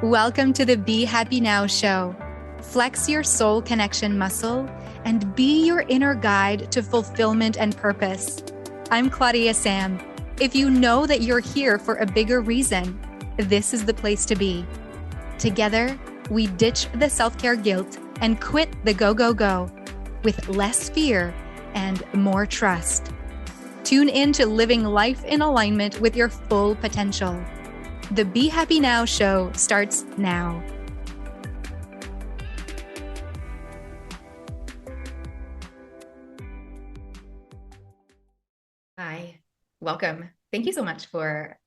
Welcome to the Be Happy Now show. Flex your soul connection muscle and be your inner guide to fulfillment and purpose. I'm Claudia-Sam. If you know that you're here for a bigger reason, this is the place to be. Together, we ditch the self-care guilt and quit the go with less fear and more trust. Tune in to living life in alignment with your full potential. The Be Happy Now show starts now. Hi, welcome. Thank you so much for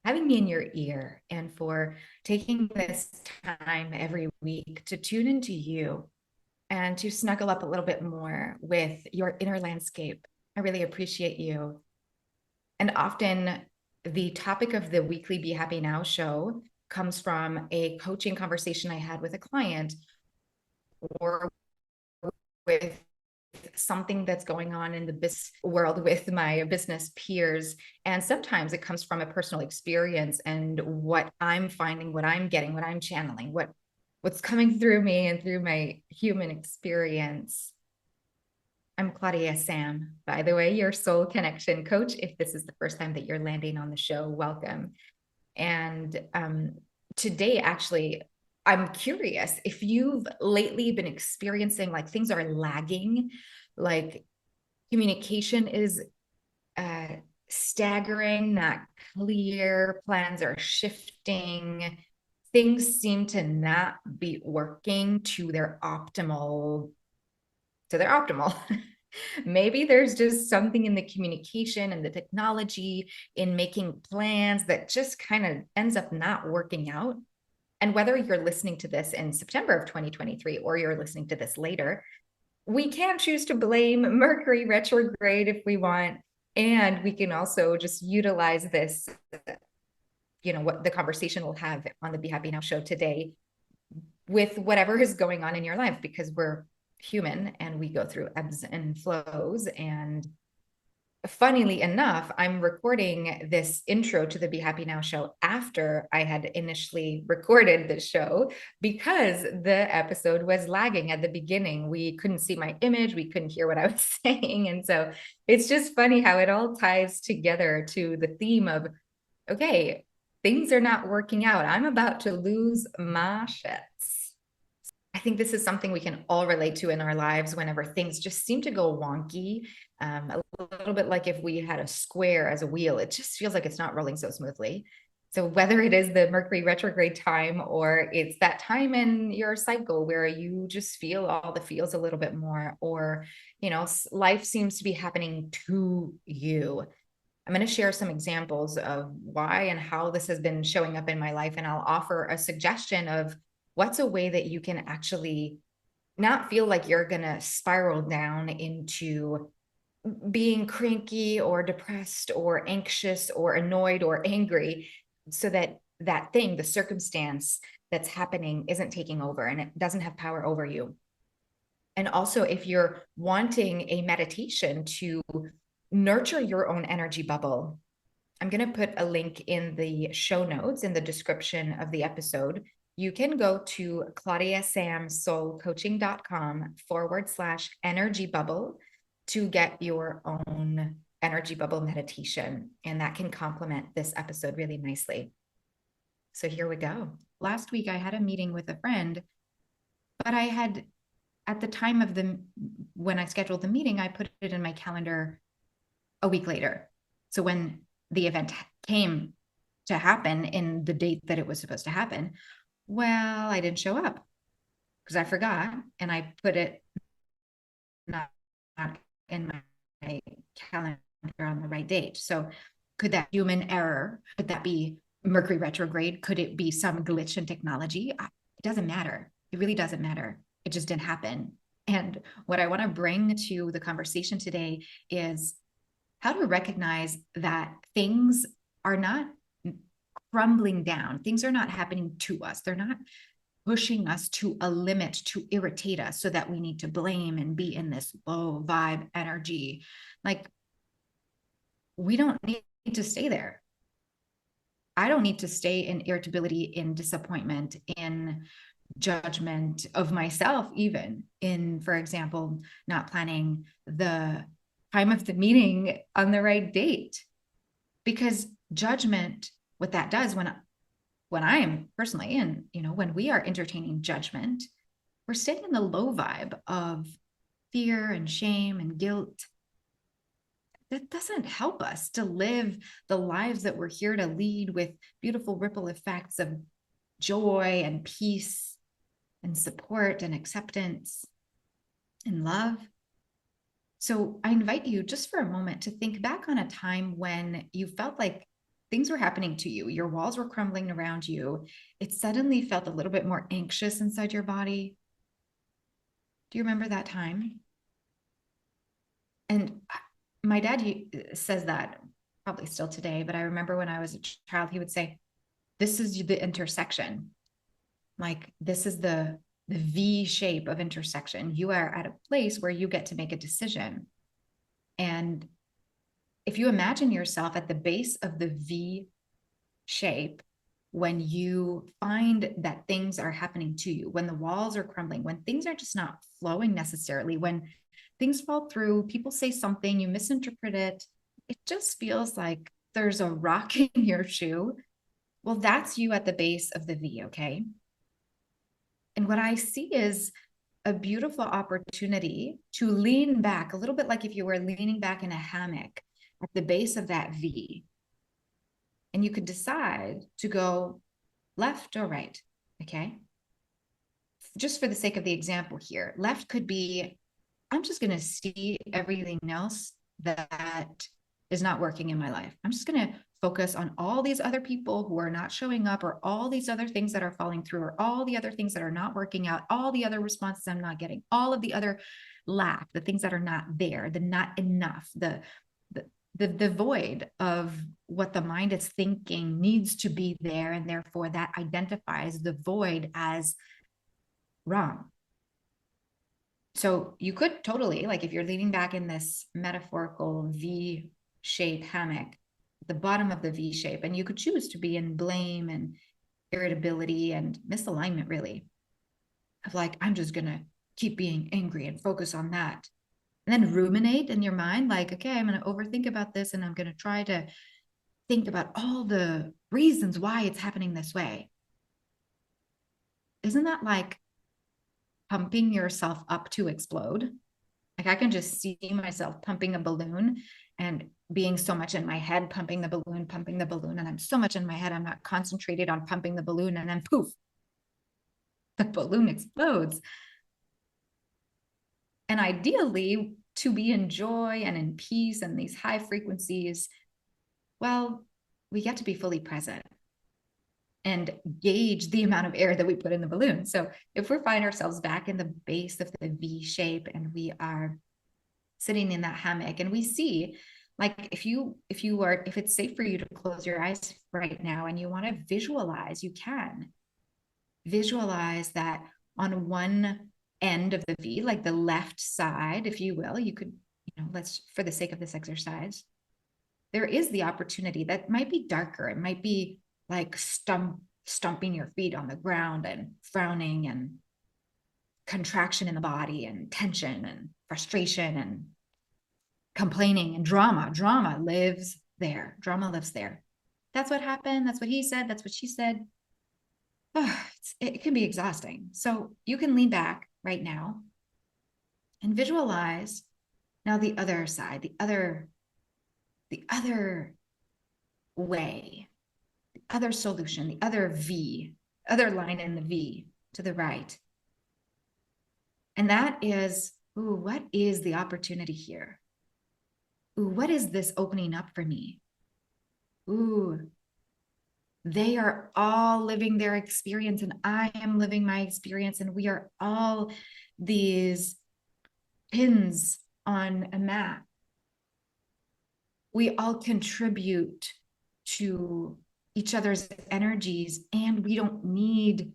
having me in your ear and for taking this time every week to tune into you and to snuggle up a little bit more with your inner landscape. I really appreciate you. And often the topic of the weekly Be Happy Now show comes from a coaching conversation I had with a client or with something that's going on in the business world with my business peers. And sometimes it comes from a personal experience and what I'm finding, what I'm getting, what I'm channeling, what's coming through me and through my human experience. I'm Claudia-Sam, by the way, your soul connection coach. If this is the first time that you're landing on the show, welcome. And today, actually, I'm curious if you've lately been experiencing like things are lagging, like communication is staggering, not clear, plans are shifting, things seem to not be working to their optimal. Maybe there's just something in the communication and the technology in making plans that just kind of ends up not working out. And whether you're listening to this in September of 2023 or you're listening to this later, we can choose to blame Mercury retrograde if we want. And we can also just utilize this, what the conversation we'll have on the Be Happy Now show today with whatever is going on in your life, because we're human and we go through ebbs and flows. And funnily enough, I'm recording this intro to the Be Happy Now show after I had initially recorded the show because the episode was lagging at the beginning. We couldn't see my image, we couldn't hear what I was saying. And so it's just funny how it all ties together to the theme of, okay, things are not working out. I'm about to lose my shit. I think this is something we can all relate to in our lives whenever things just seem to go wonky. A little bit like if we had a square as a wheel, it just feels like it's not rolling so smoothly. So whether it is the Mercury retrograde time or it's that time in your cycle where you just feel all the feels a little bit more, or, life seems to be happening to you. I'm going to share some examples of why and how this has been showing up in my life. And I'll offer a suggestion of what's a way that you can actually not feel like you're going to spiral down into being cranky or depressed or anxious or annoyed or angry, so that that thing, the circumstance that's happening, isn't taking over and it doesn't have power over you. And also, if you're wanting a meditation to nurture your own energy bubble, I'm going to put a link in the show notes in the description of the episode. You can go to claudiasamsoulcoaching.com/energy bubble to get your own energy bubble meditation. And that can complement this episode really nicely. So here we go. Last week, I had a meeting with a friend, but I had, at the time of when I scheduled the meeting, I put it in my calendar a week later. So when the event came to happen in the date that it was supposed to happen, well, I didn't show up because I forgot and I put it not in my calendar on the right date. So could that human error, could that be Mercury retrograde? Could it be some glitch in technology? It doesn't matter. It really doesn't matter. It just didn't happen. And what I want to bring to the conversation today is how to recognize that things are not crumbling down. Things are not happening to us. They're not pushing us to a limit to irritate us so that we need to blame and be in this low vibe energy. Like, we don't need to stay there. I don't need to stay in irritability, in disappointment, in judgment of myself, even in, for example, not planning the time of the meeting on the right date. Because judgment, what that does when I am personally, and when we are entertaining judgment, we're staying in the low vibe of fear and shame and guilt. That doesn't help us to live the lives that we're here to lead, with beautiful ripple effects of joy and peace and support and acceptance and love. So I invite you just for a moment to think back on a time when you felt like things were happening to you. Your walls were crumbling around you. It suddenly felt a little bit more anxious inside your body. Do you remember that time? And my dad says that probably still today, but I remember when I was a child, he would say, this is the intersection. Like, this is the V shape of intersection. You are at a place where you get to make a decision. And if you imagine yourself at the base of the V shape, when you find that things are happening to you, when the walls are crumbling, when things are just not flowing necessarily, when things fall through, people say something, you misinterpret it, it just feels like there's a rock in your shoe. Well, that's you at the base of the V, okay? And what I see is a beautiful opportunity to lean back, a little bit like if you were leaning back in a hammock at the base of that V. And you could decide to go left or right, okay? Just for the sake of the example here, left could be, I'm just going to see everything else that is not working in my life. I'm just going to focus on all these other people who are not showing up, or all these other things that are falling through, or all the other things that are not working out, all the other responses I'm not getting, all of the other lack, the things that are not there, the not enough, the void of what the mind is thinking needs to be there. And therefore that identifies the void as wrong. So you could totally, like if you're leaning back in this metaphorical V shape hammock, the bottom of the V shape, and you could choose to be in blame and irritability and misalignment, really, of like, I'm just going to keep being angry and focus on that. And then ruminate in your mind, like, okay, I'm going to overthink about this, and I'm going to try to think about all the reasons why it's happening this way. Isn't that like pumping yourself up to explode? Like, I can just see myself pumping a balloon and being so much in my head, pumping the balloon, and I'm so much in my head, I'm not concentrated on pumping the balloon, and then poof, the balloon explodes. And ideally, to be in joy and in peace and these high frequencies, well, we get to be fully present and gauge the amount of air that we put in the balloon. So if we find ourselves back in the base of the V shape, and we are sitting in that hammock, and we see, like, if it's safe for you to close your eyes right now and you want to visualize, you can visualize that on one end of the V, like the left side, if you will, you could, let's, for the sake of this exercise, there is the opportunity that might be darker. It might be like stomping your feet on the ground and frowning and contraction in the body and tension and frustration and complaining and drama. Drama lives there. Drama lives there. That's what happened. That's what he said. That's what she said. Oh, it can be exhausting. So you can lean back right now and visualize now the other side, the other way, the other solution, the other V, other line in the V to the right. And that is, ooh, what is the opportunity here? Ooh, what is this opening up for me? Ooh, they are all living their experience, and I am living my experience, and we are all these pins on a map. We all contribute to each other's energies, and we don't need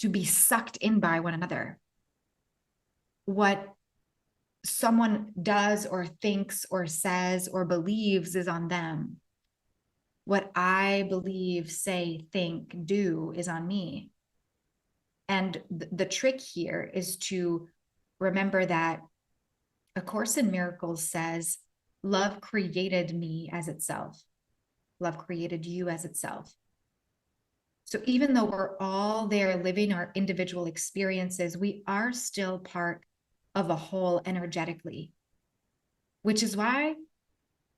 to be sucked in by one another. What someone does or thinks or says or believes is on them. What I believe, say, think, do is on me. And the trick here is to remember that A Course in Miracles says, love created me as itself. Love created you as itself. So even though we're all there living our individual experiences, we are still part of a whole energetically, which is why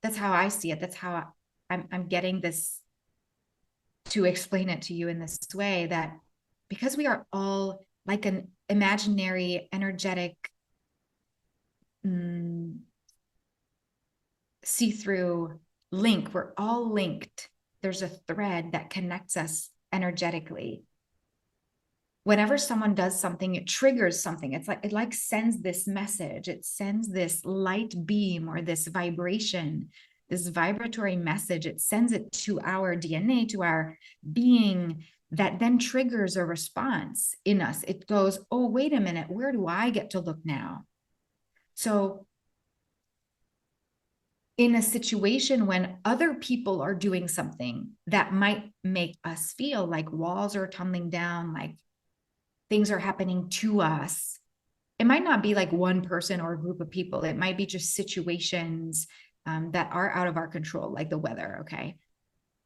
that's how I see it. That's how I'm getting this to explain it to you in this way, that because we are all like an imaginary, energetic, see-through link, we're all linked. There's a thread that connects us energetically. Whenever someone does something, it triggers something. It like sends this message. It sends this light beam or this vibration, this vibratory message. It sends it to our DNA, to our being, that then triggers a response in us. It goes, oh, wait a minute, where do I get to look now? So in a situation when other people are doing something that might make us feel like walls are tumbling down, like things are happening to us, it might not be like one person or a group of people. It might be just situations that are out of our control, like the weather. Okay.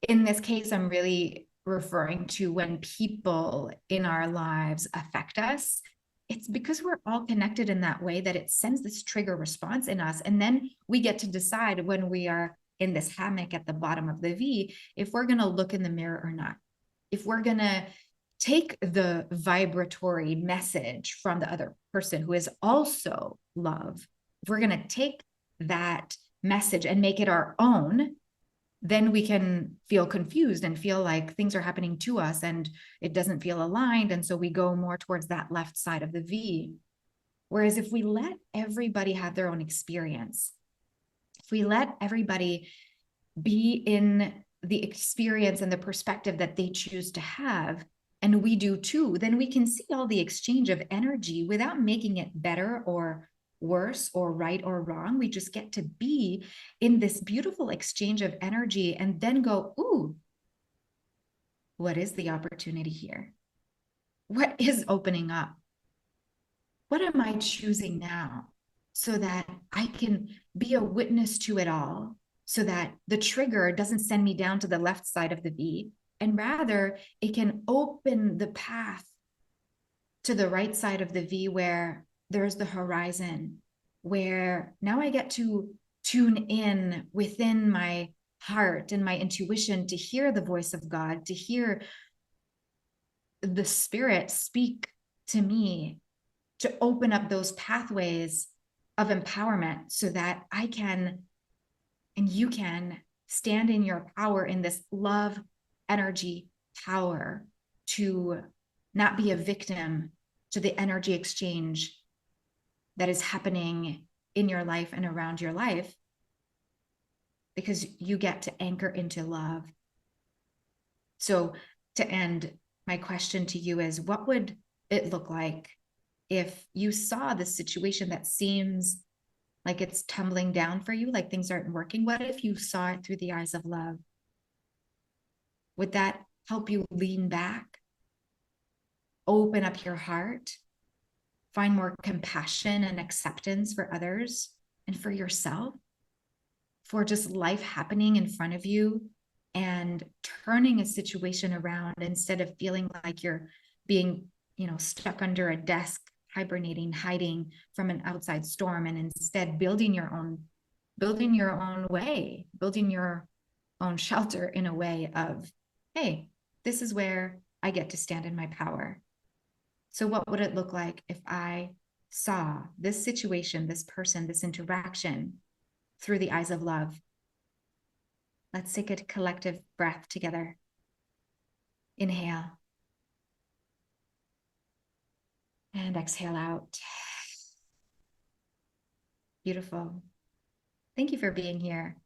In this case, I'm really referring to when people in our lives affect us. It's because we're all connected in that way that it sends this trigger response in us. And then we get to decide when we are in this hammock at the bottom of the V, if we're going to look in the mirror or not, if we're going to take the vibratory message from the other person who is also love, if we're going to take that message and make it our own, then we can feel confused and feel like things are happening to us and it doesn't feel aligned. And so we go more towards that left side of the V. Whereas if we let everybody have their own experience, if we let everybody be in the experience and the perspective that they choose to have, and we do too, then we can see all the exchange of energy without making it better or worse or right or wrong. We just get to be in this beautiful exchange of energy and then go, ooh, what is the opportunity here? What is opening up? What am I choosing now so that I can be a witness to it all, so that the trigger doesn't send me down to the left side of the V, and rather it can open the path to the right side of the V, where there's the horizon, where now I get to tune in within my heart and my intuition to hear the voice of God, to hear the Spirit speak to me, to open up those pathways of empowerment so that I can and you can stand in your power, in this love energy power, to not be a victim to the energy exchange that is happening in your life and around your life, because you get to anchor into love. So to end, my question to you is, what would it look like if you saw this situation that seems like it's tumbling down for you, like things aren't working? What if you saw it through the eyes of love? Would that help you lean back, open up your heart, find more compassion and acceptance for others and for yourself, for just life happening in front of you and turning a situation around, instead of feeling like you're being, stuck under a desk, hibernating, hiding from an outside storm, and instead building your own way, building your own shelter in a way of, hey, this is where I get to stand in my power. So what would it look like if I saw this situation, this person, this interaction through the eyes of love? Let's take a collective breath together. Inhale. And exhale out. Beautiful. Thank you for being here.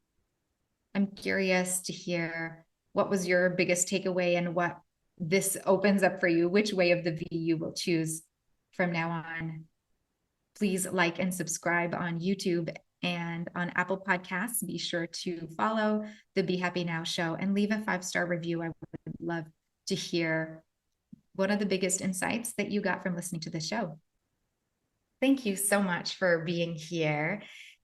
I'm curious to hear, what was your biggest takeaway and what this opens up for you, which way of the V you will choose from now on. Please like and subscribe on YouTube And on Apple Podcasts, be sure to follow the Be Happy Now show and leave a 5-star review. I would love to hear what are the biggest insights that you got from listening to this show. Thank you so much for being here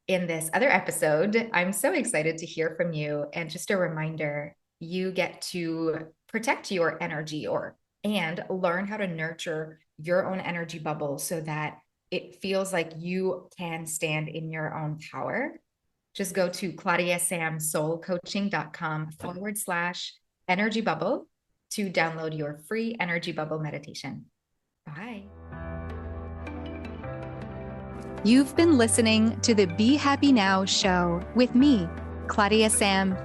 in this other episode. I'm so excited to hear from you. And just a reminder, you get to protect your energy and learn how to nurture your own energy bubble so that it feels like you can stand in your own power. Just go to claudiasamsoulcoaching.com/energy bubble to download your free energy bubble meditation. Bye. You've been listening to the Be Happy Now show with me, Claudia-Sam.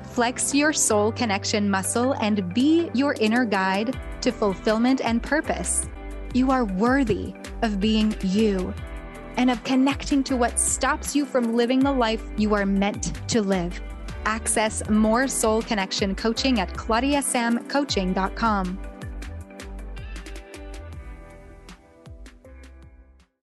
Flex your soul connection muscle and be your inner guide to fulfillment and purpose. You are worthy of being you and of connecting to what stops you from living the life you are meant to live. Access more soul connection coaching at claudiasamcoaching.com.